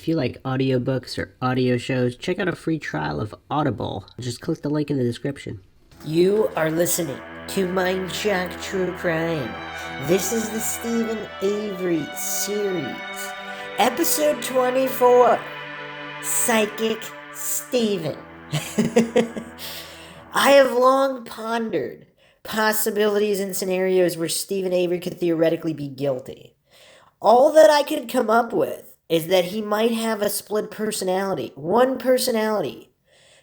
If you like audiobooks or audio shows, check out a free trial of Audible. Just click the link in the description. You are listening to Mindshock True Crime. This is the Steven Avery series, episode 24, Psychic Steven. I have long pondered possibilities and scenarios where Steven Avery could theoretically be guilty. All that I could come up with is that he might have a split personality, one personality.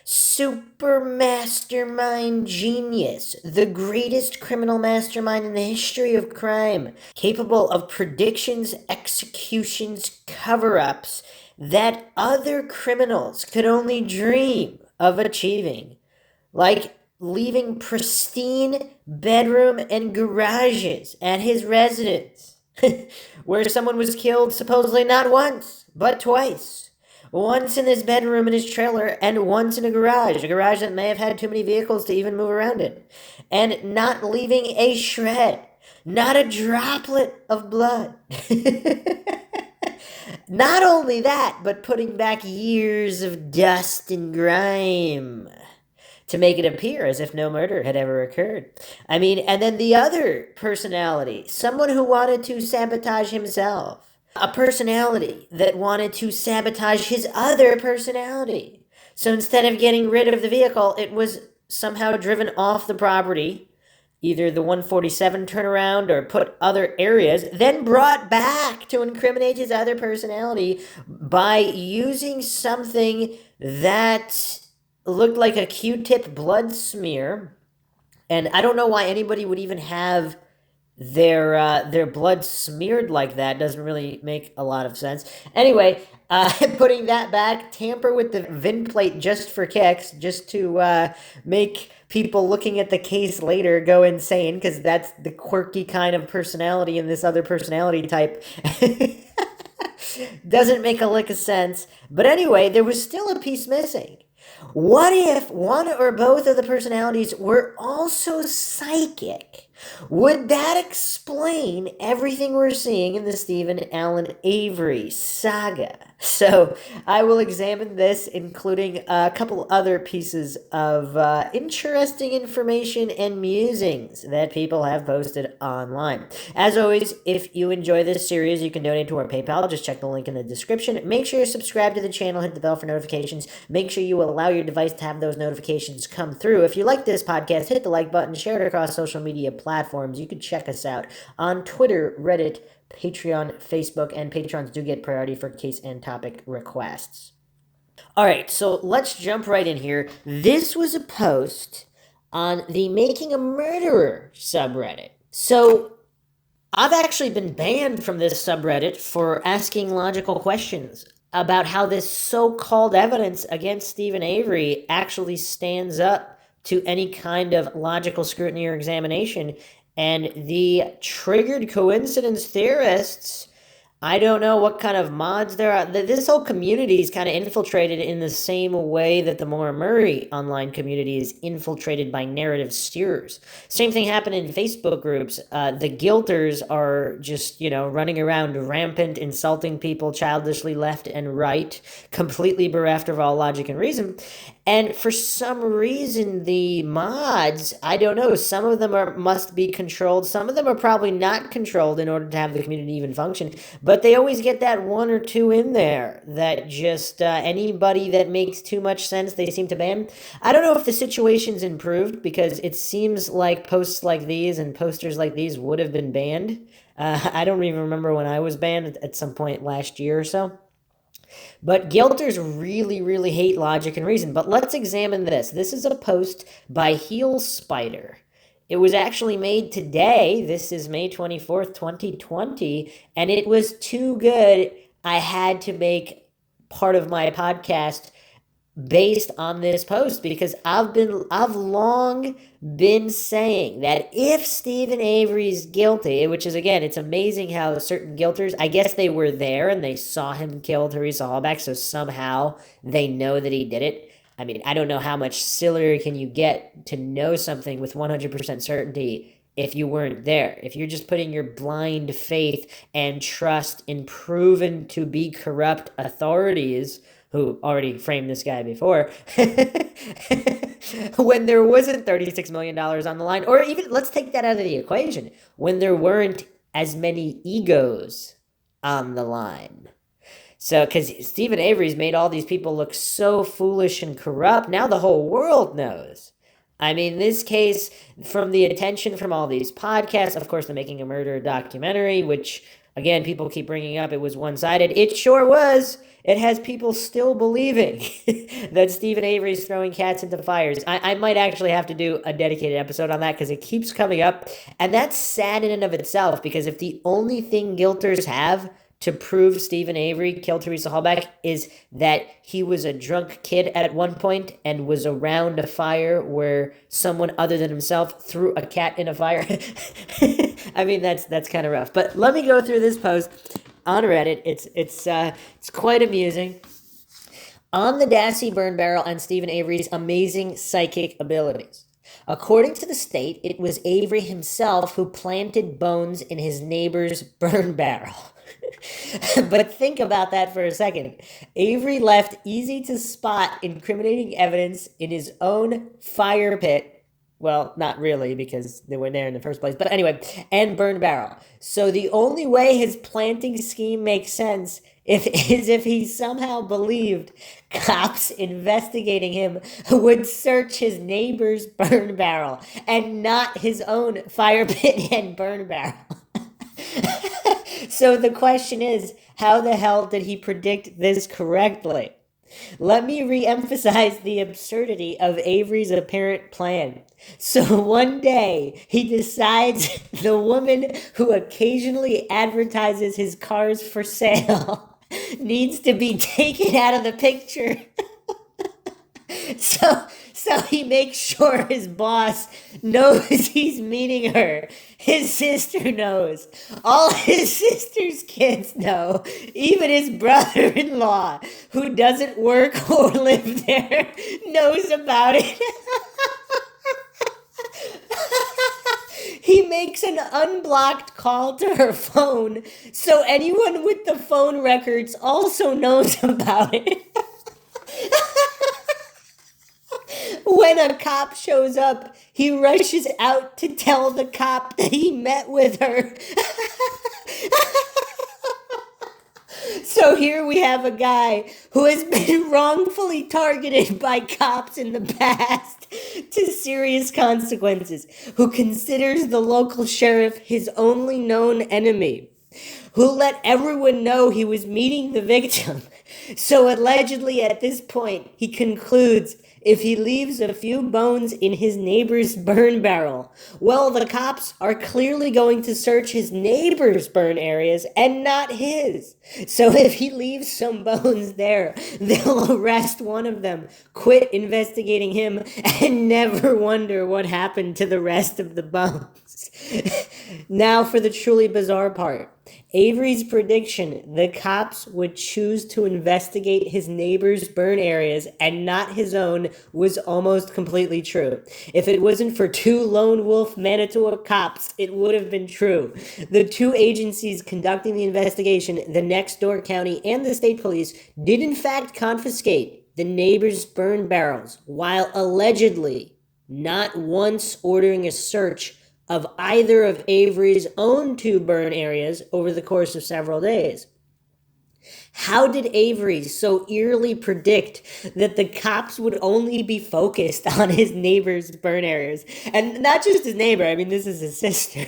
Super mastermind genius, the greatest criminal mastermind in the history of crime, capable of predictions, executions, cover-ups that other criminals could only dream of achieving. Like leaving pristine bedroom and garages at his residence, where someone was killed supposedly not once, but twice. Once in his bedroom in his trailer, and once in a garage that may have had too many vehicles to even move around in. And not leaving a shred, not a droplet of blood. Not only that, but putting back years of dust and grime to make it appear as if no murder had ever occurred. I mean, and then the other personality, someone who wanted to sabotage himself. A personality that wanted to sabotage his other personality. So instead of getting rid of the vehicle, it was somehow driven off the property, either the 147 turnaround or put other areas, then brought back to incriminate his other personality by using something that looked like a Q-tip blood smear. And I don't know why anybody would even have their blood smeared like that. Doesn't really make a lot of sense. Anyway, putting that back, tamper with the VIN plate just for kicks, just to make people looking at the case later go insane, because that's the quirky kind of personality in this other personality type. Doesn't make a lick of sense. But anyway, there was still a piece missing. What if one or both of the personalities were also psychic? Would that explain everything we're seeing in the Steven Allen Avery saga? So I will examine this, including a couple other pieces of interesting information and musings that people have posted online. As always, if you enjoy this series, you can donate to our PayPal. Just check the link in the description. Make sure you subscribe to the channel, hit the bell for notifications. Make sure you allow your device to have those notifications come through. If you like this podcast, hit the like button, share it across social media platforms. You can check us out on Twitter, Reddit, Patreon, Facebook, and patrons do get priority for case and topic requests. All right, so let's jump right in here. This was a post on the Making a Murderer subreddit. So I've actually been banned from this subreddit for asking logical questions about how this so-called evidence against Steven Avery actually stands up to any kind of logical scrutiny or examination. And the triggered coincidence theorists, I don't know what kind of mods there are. This whole community is kind of infiltrated in the same way that the Maura Murray online community is infiltrated by narrative steerers. Same thing happened in Facebook groups. The guilters are just, running around rampant, insulting people childishly left and right, completely bereft of all logic and reason. And for some reason, the mods, I don't know, some of them must be controlled. Some of them are probably not controlled in order to have the community even function. But they always get that one or two in there that just anybody that makes too much sense, they seem to ban. I don't know if the situation's improved, because it seems like posts like these and posters like these would have been banned. I don't even remember when I was banned at some point last year or so. But guilters really, really hate logic and reason. But let's examine this. This is a post by Heel Spider. It was actually made today. This is May 24th, 2020. And it was too good. I had to make part of my podcast based on this post, because I've long been saying that if Steven Avery's guilty, which is, again, it's amazing how certain guilters, I guess they were there and they saw him kill Teresa Hallback, so somehow they know that he did it. I mean, I don't know how much sillier can you get to know something with 100% certainty if you weren't there. If you're just putting your blind faith and trust in proven to be corrupt authorities who already framed this guy before, when there wasn't $36 million on the line, or even let's take that out of the equation, when there weren't as many egos on the line. So, because Steven Avery's made all these people look so foolish and corrupt, now the whole world knows. I mean, this case, from the attention from all these podcasts, of course, the Making a Murderer documentary, which, again, people keep bringing up, it was one-sided. It sure was. It has people still believing that Steven Avery's throwing cats into fires. I might actually have to do a dedicated episode on that because it keeps coming up. And that's sad in and of itself, because if the only thing guilters have to prove Steven Avery killed Teresa Halbach is that he was a drunk kid at one point and was around a fire where someone other than himself threw a cat in a fire. I mean, that's kind of rough. But let me go through this post on Reddit. It's quite amusing. On the Dassey burn barrel and Steven Avery's amazing psychic abilities. According to the state, it was Avery himself who planted bones in his neighbor's burn barrel. But think about that for a second. Avery left easy-to-spot incriminating evidence in his own fire pit. Well, not really, because they weren't there in the first place. But anyway, and burn barrel. So the only way his planting scheme makes sense is if he somehow believed cops investigating him would search his neighbor's burn barrel and not his own fire pit and burn barrel. So the question is, how the hell did he predict this correctly? Let me re-emphasize the absurdity of Avery's apparent plan. So one day, he decides the woman who occasionally advertises his cars for sale needs to be taken out of the picture. So he makes sure his boss knows he's meeting her. His sister knows. All his sister's kids know. Even his brother-in-law, who doesn't work or live there, knows about it. He makes an unblocked call to her phone, so anyone with the phone records also knows about it. When a cop shows up, he rushes out to tell the cop that he met with her. So here we have a guy who has been wrongfully targeted by cops in the past to serious consequences, who considers the local sheriff his only known enemy, who let everyone know he was meeting the victim. So allegedly at this point, he concludes if he leaves a few bones in his neighbor's burn barrel, well, the cops are clearly going to search his neighbor's burn areas and not his. So if he leaves some bones there, they'll arrest one of them, quit investigating him, and never wonder what happened to the rest of the bones. Now for the truly bizarre part. Avery's prediction the cops would choose to investigate his neighbor's burn areas and not his own was almost completely true. If it wasn't for two lone wolf Manitowoc cops, it would have been true. The two agencies conducting the investigation, the next door county and the state police, did in fact confiscate the neighbor's burn barrels, while allegedly not once ordering a search of either of Avery's own two burn areas over the course of several days. How did Avery so eerily predict that the cops would only be focused on his neighbor's burn areas? And not just his neighbor, I mean, this is his sister.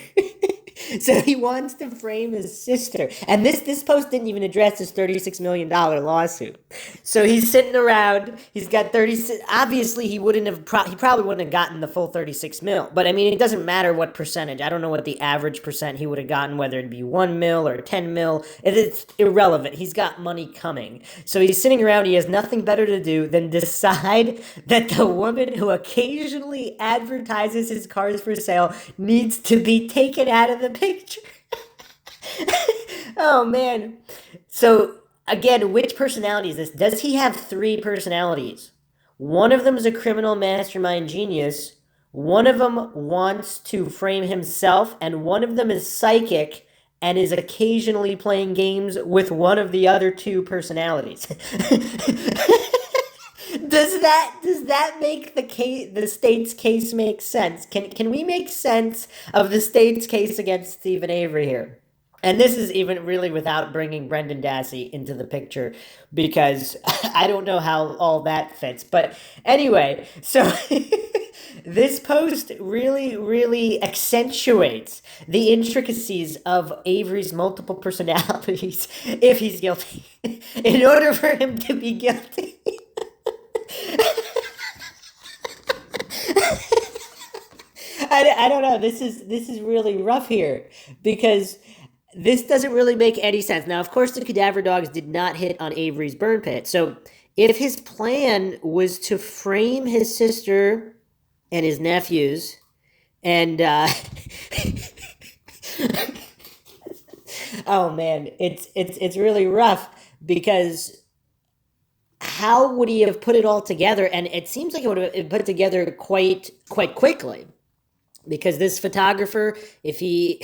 So he wants to frame his sister. And this post didn't even address his $36 million lawsuit. So he's sitting around, he's got 36, obviously he probably wouldn't have gotten the full 36 mil. But I mean, it doesn't matter what percentage. I don't know what the average percent he would have gotten, whether it'd be 1 mil or 10 mil. It's irrelevant. He's got money coming. So he's sitting around, he has nothing better to do than decide that the woman who occasionally advertises his cars for sale needs to be taken out of the picture. Oh man. So again, which personality is this? Does he have three personalities? One of them is a criminal mastermind genius. One of them wants to frame himself, and one of them is psychic and is occasionally playing games with one of the other two personalities. Does that make the state's case make sense? Can we make sense of the state's case against Stephen Avery here? And this is even really without bringing Brendan Dassey into the picture, because I don't know how all that fits. But anyway, so this post really, really accentuates the intricacies of Avery's multiple personalities if he's guilty. In order for him to be guilty. I don't know. This is really rough here, because this doesn't really make any sense. Now, of course, the cadaver dogs did not hit on Avery's burn pit. So if his plan was to frame his sister and his nephews, and oh man, it's really rough, because how would he have put it all together? And it seems like it would have been put together quite quickly, because this photographer, if he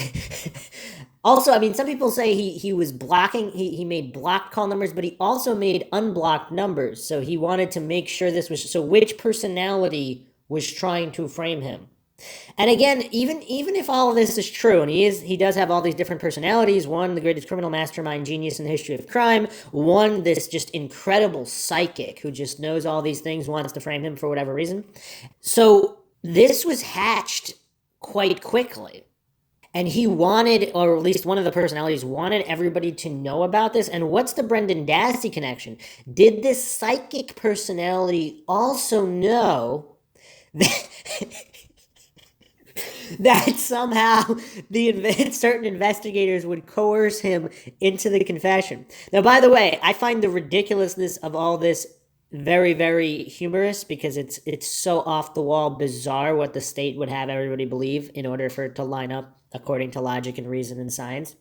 also, I mean, some people say he was blocking, he made blocked call numbers, but he also made unblocked numbers. So he wanted to make sure this was, so which personality was trying to frame him. And again, even if all of this is true, and he does have all these different personalities, one, the greatest criminal mastermind genius in the history of crime, one, this just incredible psychic who just knows all these things, wants to frame him for whatever reason. So this was hatched quite quickly. And he wanted, or at least one of the personalities wanted, everybody to know about this. And what's the Brendan Dassey connection? Did this psychic personality also know that, that somehow certain investigators would coerce him into the confession? Now, by the way, I find the ridiculousness of all this very, very humorous, because it's so off the wall bizarre what the state would have everybody believe in order for it to line up according to logic and reason and science.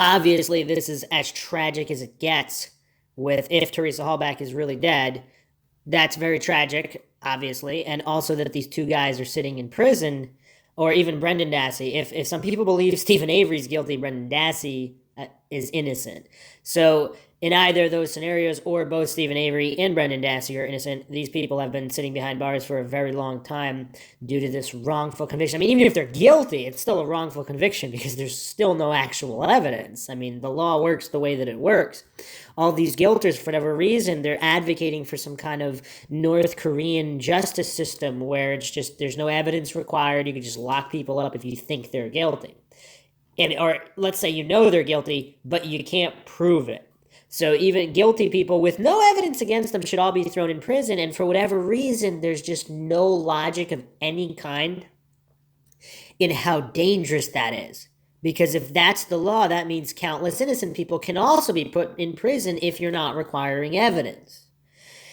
Obviously, this is as tragic as it gets. With, if Teresa Hallback is really dead, that's very tragic, obviously, and also that these two guys are sitting in prison, or even Brendan Dassey. If some people believe Steven Avery's guilty, Brendan Dassey is innocent. So in either of those scenarios, or both Steven Avery and Brendan Dassey are innocent, these people have been sitting behind bars for a very long time due to this wrongful conviction. I mean, even if they're guilty, it's still a wrongful conviction, because there's still no actual evidence. I mean, the law works the way that it works. All these guilters, for whatever reason, they're advocating for some kind of North Korean justice system where it's just, there's no evidence required. You can just lock people up if you think they're guilty. And, or let's say you know they're guilty, but you can't prove it. So even guilty people with no evidence against them should all be thrown in prison. And for whatever reason, there's just no logic of any kind in how dangerous that is. Because if that's the law, that means countless innocent people can also be put in prison if you're not requiring evidence.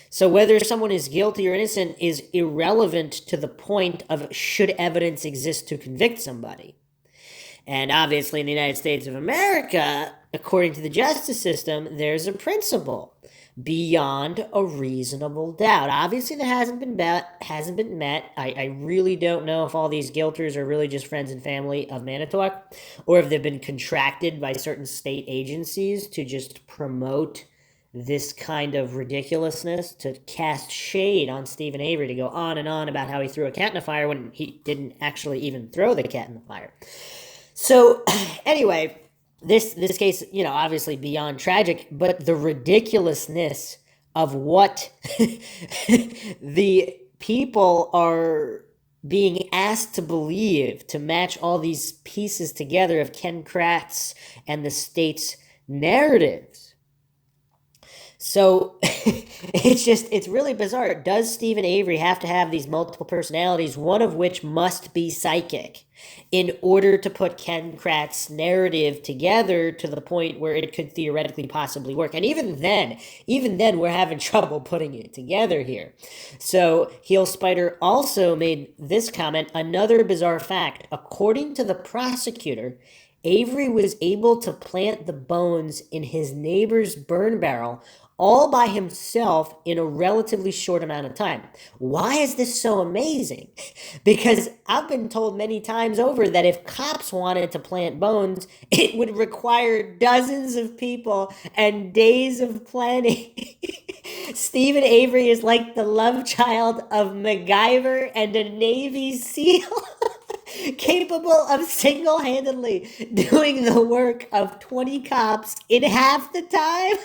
So whether someone is guilty or innocent is irrelevant to the point of should evidence exist to convict somebody. And obviously in the United States of America, according to the justice system, there's a principle: beyond a reasonable doubt. Obviously that hasn't been met. I really don't know if all these guilters are really just friends and family of Manitowoc, or if they've been contracted by certain state agencies to just promote this kind of ridiculousness, to cast shade on Steven Avery, to go on and on about how he threw a cat in the fire when he didn't actually even throw the cat in the fire. So anyway, this case, obviously beyond tragic, but the ridiculousness of what the people are being asked to believe to match all these pieces together of Ken Kratz and the state's narratives. So it's really bizarre. Does Steven Avery have to have these multiple personalities, one of which must be psychic, in order to put Ken Kratz's narrative together to the point where it could theoretically possibly work? And even then we're having trouble putting it together here. So Heel Spider also made this comment: another bizarre fact, according to the prosecutor, Avery was able to plant the bones in his neighbor's burn barrel all by himself in a relatively short amount of time. Why is this so amazing? Because I've been told many times over that if cops wanted to plant bones, it would require dozens of people and days of planning. Steven Avery is like the love child of MacGyver and a Navy SEAL. Capable of single-handedly doing the work of 20 cops in half the time.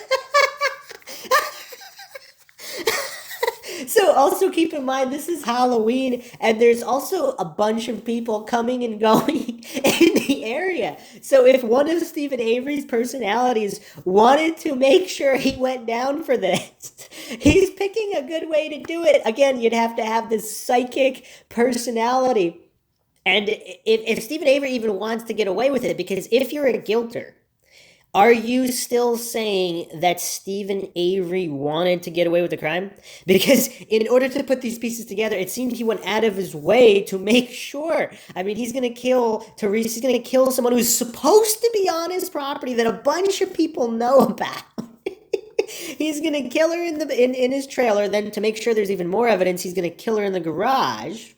So also keep in mind, this is Halloween, and there's also a bunch of people coming and going in the area. So if one of Steven Avery's personalities wanted to make sure he went down for this, he's picking a good way to do it. Again, you'd have to have this psychic personality. And if Steven Avery even wants to get away with it, because if you're a guilter, are you still saying that Steven Avery wanted to get away with the crime? Because in order to put these pieces together, it seems he went out of his way to make sure. I mean, he's going to kill Therese. He's going to kill someone who's supposed to be on his property that a bunch of people know about. He's going to kill her in his trailer. Then to make sure there's even more evidence, he's going to kill her in the garage.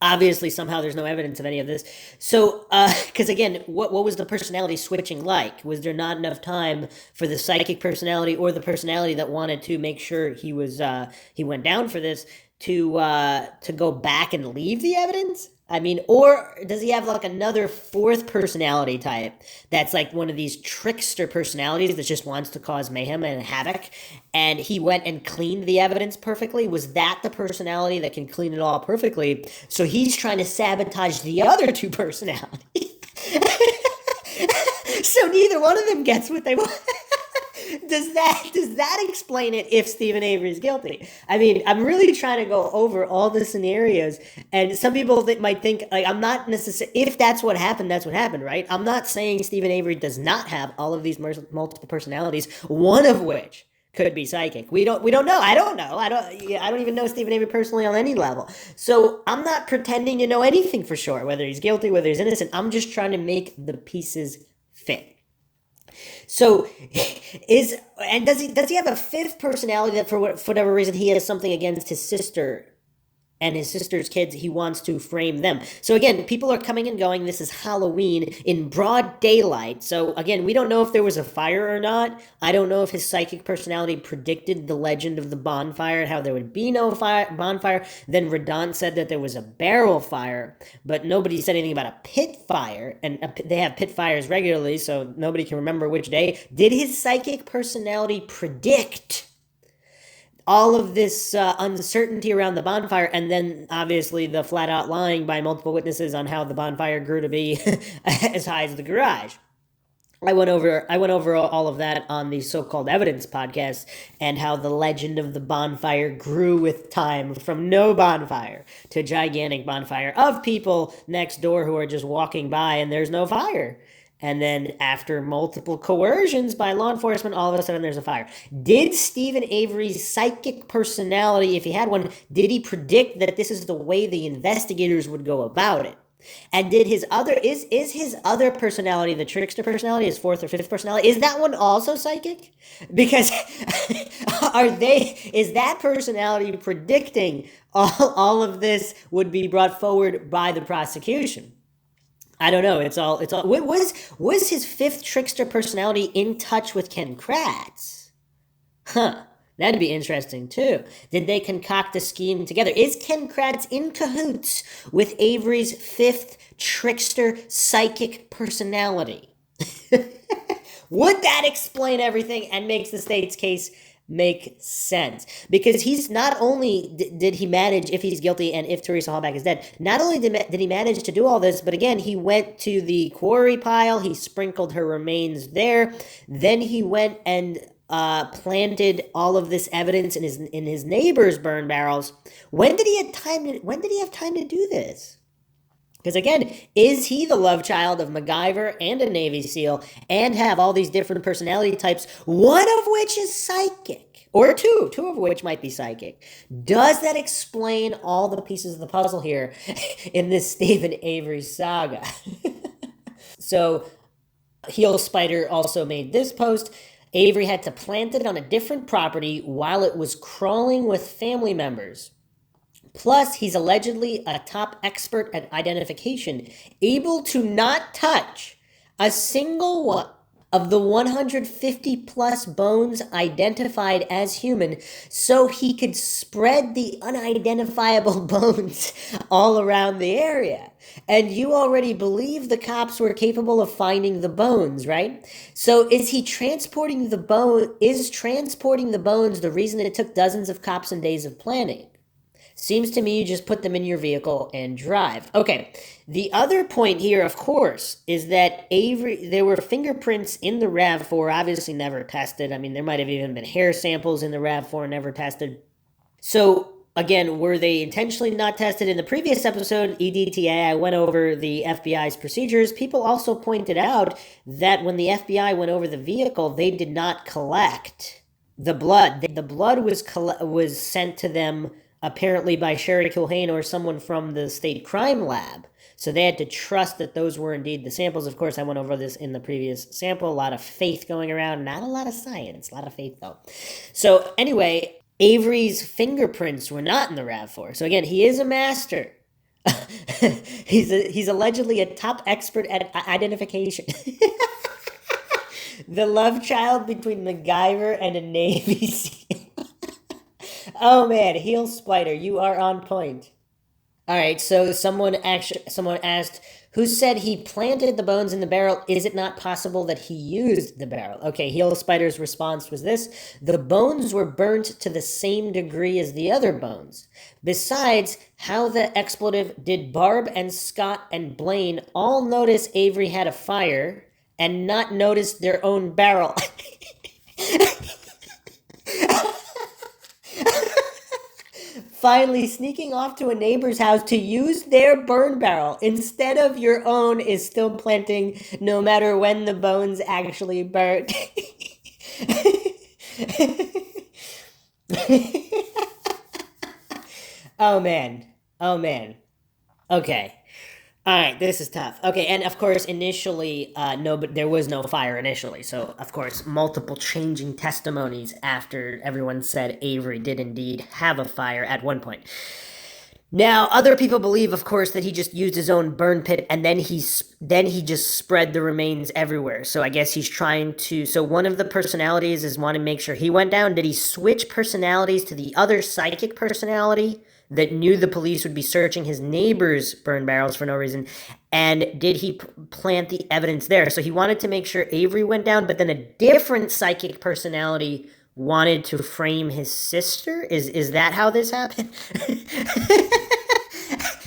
Obviously, somehow there's no evidence of any of this. So, because again, what was the personality switching like? Was there not enough time for the psychic personality or the personality that wanted to make sure he went down for this to go back and leave the evidence? I mean, or does he have like another fourth personality type that's like one of these trickster personalities that just wants to cause mayhem and havoc, and he went and cleaned the evidence perfectly? Was that the personality that can clean it all perfectly? So he's trying to sabotage the other two personalities. So neither one of them gets what they want. Does that explain it if Steven Avery is guilty? I mean, I'm really trying to go over all the scenarios, and some people might think, like, I'm not necessarily, if that's what happened, right? I'm not saying Steven Avery does not have all of these multiple personalities, one of which could be psychic. We don't know. I don't know. I don't even know Steven Avery personally on any level. So I'm not pretending to know anything for sure, whether he's guilty, whether he's innocent. I'm just trying to make the pieces fit. So, does he have a fifth personality that for whatever reason he has something against his sister and his sister's kids? He wants to frame them. So again, people are coming and going. This is Halloween in broad daylight. So again, we don't know if there was a fire or not. I don't know if his psychic personality predicted the legend of the bonfire and how there would be no bonfire. Then Redon said that there was a barrel fire, but nobody said anything about a pit fire. And they have pit fires regularly, so nobody can remember which day. Did his psychic personality predict all of this uncertainty around the bonfire, and then obviously the flat out lying by multiple witnesses on how the bonfire grew to be as high as the garage? I went over all of that on the so-called evidence podcast, and how the legend of the bonfire grew with time from no bonfire to gigantic bonfire of people next door who are just walking by and there's no fire. And then after multiple coercions by law enforcement, all of a sudden there's a fire. Did Steven Avery's psychic personality, if he had one, did he predict that this is the way the investigators would go about it? And did his other, is his other personality, the trickster personality, his fourth or fifth personality, is that one also psychic? Because is that personality predicting all of this would be brought forward by the prosecution? I don't know. It's all. Was his fifth trickster personality in touch with Ken Kratz? Huh. That'd be interesting too. Did they concoct a scheme together? Is Ken Kratz in cahoots with Avery's fifth trickster psychic personality? Would that explain everything and makes the state's case make sense? Because he's not only did he manage, if he's guilty and if Teresa Hallback is dead, not only did he manage to do all this, but again, he went to the quarry pile, he sprinkled her remains there, then he went and planted all of this evidence in his neighbor's burn barrels. When did he have time to do this? Because again, is he the love child of MacGyver and a Navy SEAL and have all these different personality types, one of which is psychic, or two of which might be psychic? Does that explain all the pieces of the puzzle here in this Steven Avery saga? So, Heel Spider also made this post. Avery had to plant it on a different property while it was crawling with family members. Plus, he's allegedly a top expert at identification, able to not touch a single one of the 150 plus bones identified as human, so he could spread the unidentifiable bones all around the area. And you already believe the cops were capable of finding the bones, right? So is transporting the bones the reason it took dozens of cops and days of planning? Seems to me you just put them in your vehicle and drive. Okay, the other point here, of course, is that there were fingerprints in the RAV4, obviously never tested. I mean, there might have even been hair samples in the RAV4, never tested. So, again, were they intentionally not tested? In the previous episode, EDTA, I went over the FBI's procedures. People also pointed out that when the FBI went over the vehicle, they did not collect the blood. The blood was sent to them apparently by Sherry Culhane or someone from the state crime lab. So they had to trust that those were indeed the samples. Of course, I went over this in the previous sample. A lot of faith going around, not a lot of science. A lot of faith, though. So anyway, Avery's fingerprints were not in the RAV4. So again, he is a master. He's allegedly a top expert at identification. The love child between MacGyver and a Navy SEAL. Oh man, heel splitter, you are on point. All right, so someone asked, who said he planted the bones in the barrel? Is it not possible that he used the barrel? Okay, heel spider's response was this: the bones were burnt to the same degree as the other bones. Besides, how the expletive did Barb and Scott and Blaine all notice Avery had a fire and not notice their own barrel? Finally, sneaking off to a neighbor's house to use their burn barrel instead of your own is still planting, no matter when the bones actually burnt. Oh man. Oh man. Okay. All right, this is tough. Okay, and of course, initially, but there was no fire initially. So, of course, multiple changing testimonies after everyone said Avery did indeed have a fire at one point. Now, other people believe, of course, that he just used his own burn pit and then he just spread the remains everywhere. So I guess he's trying to. So one of the personalities is wanting to make sure he went down. Did he switch personalities to the other psychic personality that knew the police would be searching his neighbor's burn barrels for no reason? And did he plant the evidence there? So he wanted to make sure Avery went down, but then a different psychic personality wanted to frame his sister? Is that how this happened?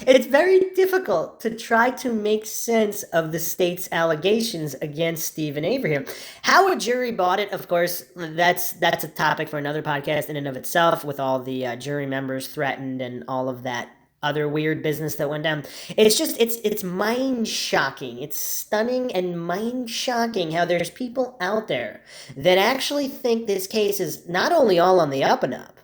It's very difficult to try to make sense of the state's allegations against Steven Avery. How a jury bought it, of course, that's a topic for another podcast in and of itself, with all the jury members threatened and all of that other weird business that went down. It's just, it's mind-shocking. It's stunning and mind-shocking how there's people out there that actually think this case is not only all on the up and up,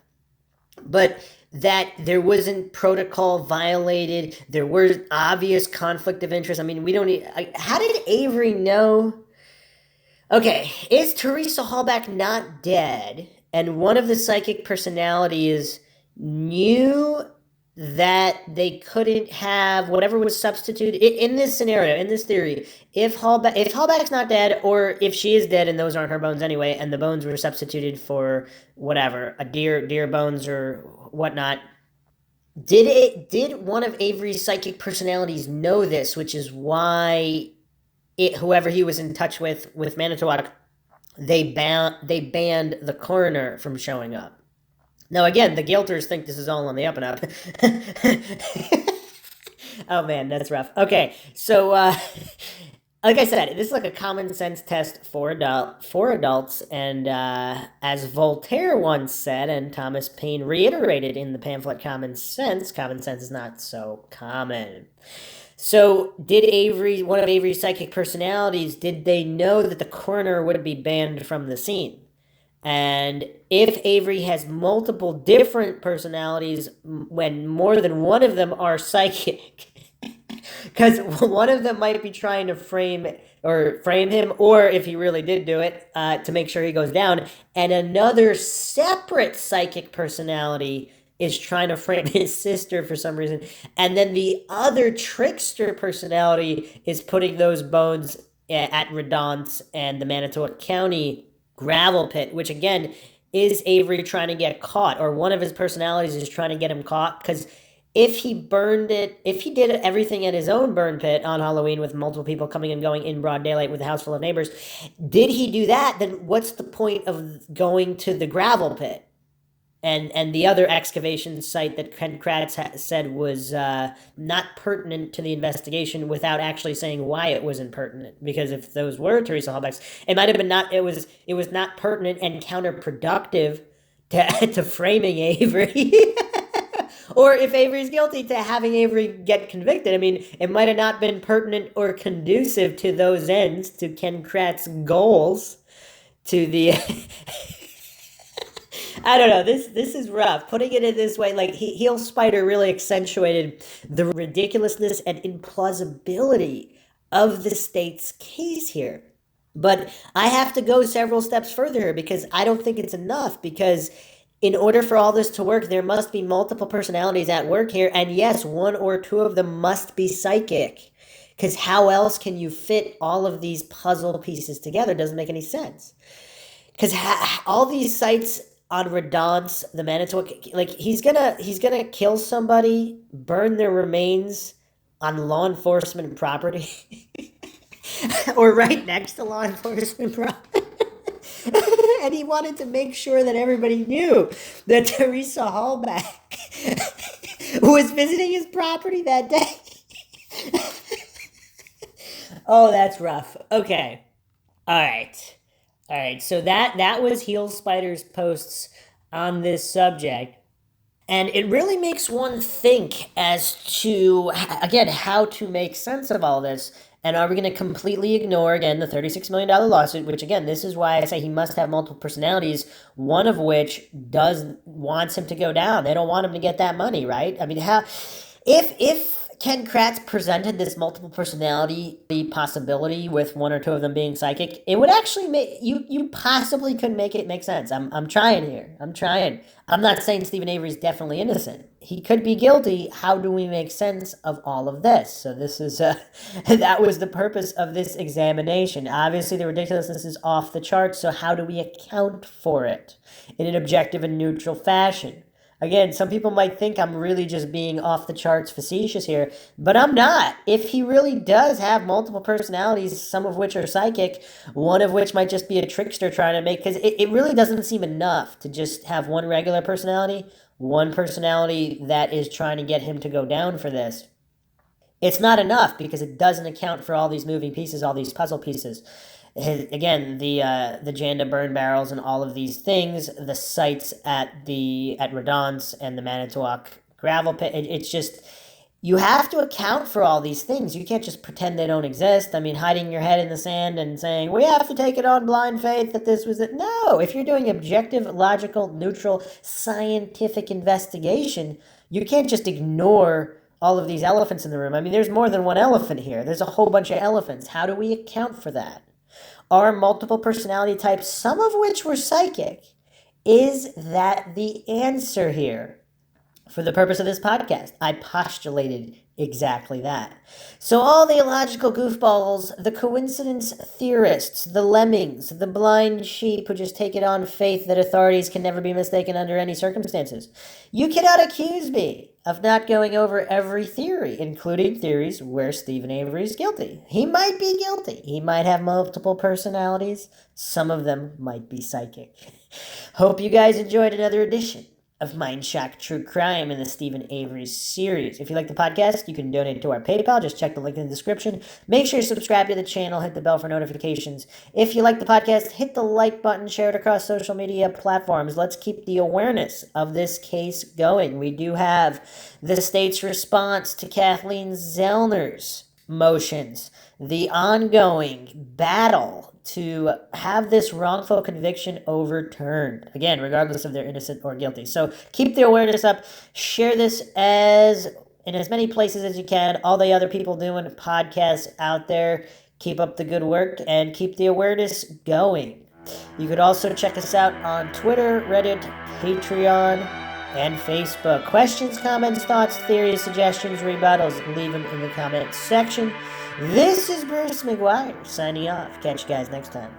but that there wasn't protocol violated, there was obvious conflict of interest. I mean, we don't need, how did Avery know? Okay, is Teresa Hallback not dead? And one of the psychic personalities knew that they couldn't have whatever was substituted in this scenario, in this theory. If Hallback's not dead, or if she is dead and those aren't her bones anyway, and the bones were substituted for whatever, a deer bones or whatnot, did one of Avery's psychic personalities know this, which is why whoever he was in touch with Manitowoc, they banned the coroner from showing up. Now, again, the guilters think this is all on the up and up. Oh, man, that's rough. Okay, so, like I said, this is like a common sense test for adults, and as Voltaire once said, and Thomas Paine reiterated in the pamphlet Common Sense is not so common. So, did one of Avery's psychic personalities, did they know that the coroner would be banned from the scene? And if Avery has multiple different personalities, when more than one of them are psychic, because one of them might be trying to frame, or frame him, or if he really did do it, to make sure he goes down. And another separate psychic personality is trying to frame his sister for some reason. And then the other trickster personality is putting those bones at Redonce and the Manitowoc County gravel pit, which again is Avery trying to get caught, or one of his personalities is trying to get him caught. Because if he did everything at his own burn pit on Halloween with multiple people coming and going in broad daylight with a house full of neighbors, did he do that, then what's the point of going to the gravel pit? And the other excavation site that Ken Kratz said was not pertinent to the investigation, without actually saying why it wasn't pertinent. Because if those were Teresa Hallbecks, it might have been not. It was not pertinent and counterproductive to framing Avery. Or if Avery's guilty, to having Avery get convicted. I mean, it might have not been pertinent or conducive to those ends, to Ken Kratz's goals, to the. I don't know. This is rough. Putting it in this way, like Heel Spider really accentuated the ridiculousness and implausibility of the state's case here. But I have to go several steps further here, because I don't think it's enough. Because in order for all this to work, there must be multiple personalities at work here. And yes, one or two of them must be psychic. Because how else can you fit all of these puzzle pieces together? It doesn't make any sense. Because all these sites on Redonce, the Manitowoc, like he's gonna kill somebody, burn their remains on law enforcement property, or right next to law enforcement property. And he wanted to make sure that everybody knew that Teresa Hallbeck was visiting his property that day. Oh, that's rough. Okay. All right, so that was Heel Spider's posts on this subject. And it really makes one think as to, again, how to make sense of all this. And are we going to completely ignore, again, the $36 million lawsuit, which, again, this is why I say he must have multiple personalities, one of which wants him to go down. They don't want him to get that money, right? I mean, if Ken Kratz presented this multiple personality possibility with one or two of them being psychic, it would actually make you possibly could make it make sense. I'm trying here. I'm trying. I'm not saying Steven Avery's definitely innocent. He could be guilty. How do we make sense of all of this? So this is that was the purpose of this examination. Obviously, the ridiculousness is off the charts. So how do we account for it in an objective and neutral fashion? Again, some people might think I'm really just being off the charts facetious here, but I'm not. If he really does have multiple personalities, some of which are psychic, one of which might just be a trickster trying to make, because it really doesn't seem enough to just have one regular personality, one personality that is trying to get him to go down for this. It's not enough, because it doesn't account for all these moving pieces, all these puzzle pieces. Again, the Janda burn barrels and all of these things, the sites at Redonce and the Manitowoc gravel pit. It's just, you have to account for all these things. You can't just pretend they don't exist. I mean, hiding your head in the sand and saying, we have to take it on blind faith that this was it. No, if you're doing objective, logical, neutral, scientific investigation, you can't just ignore all of these elephants in the room. I mean, there's more than one elephant here. There's a whole bunch of elephants. How do we account for that? Are multiple personality types, some of which were psychic, is that the answer here? For the purpose of this podcast, I postulated exactly that. So all the illogical goofballs, the coincidence theorists, the lemmings, the blind sheep who just take it on faith that authorities can never be mistaken under any circumstances, you cannot accuse me of not going over every theory, including theories where Steven Avery is guilty. He might be guilty. He might have multiple personalities. Some of them might be psychic. Hope you guys enjoyed another edition of Mindshock True Crime in the Steven Avery series. If you like the podcast, you can donate to our PayPal. Just check the link in the description. Make sure you subscribe to the channel. Hit the bell for notifications. If you like the podcast, hit the like button. Share it across social media platforms. Let's keep the awareness of this case going. We do have the state's response to Kathleen Zellner's motions, the ongoing battle to have this wrongful conviction overturned, again, regardless if they're innocent or guilty. So keep the awareness up. Share this in as many places as you can. All the other people doing podcasts out there, Keep up the good work and keep the awareness going. You could also check us out on Twitter, Reddit, Patreon, and Facebook. Questions, comments, thoughts, theories, suggestions, rebuttals, leave them in the comments section. This is Bruce McGuire signing off. Catch you guys next time.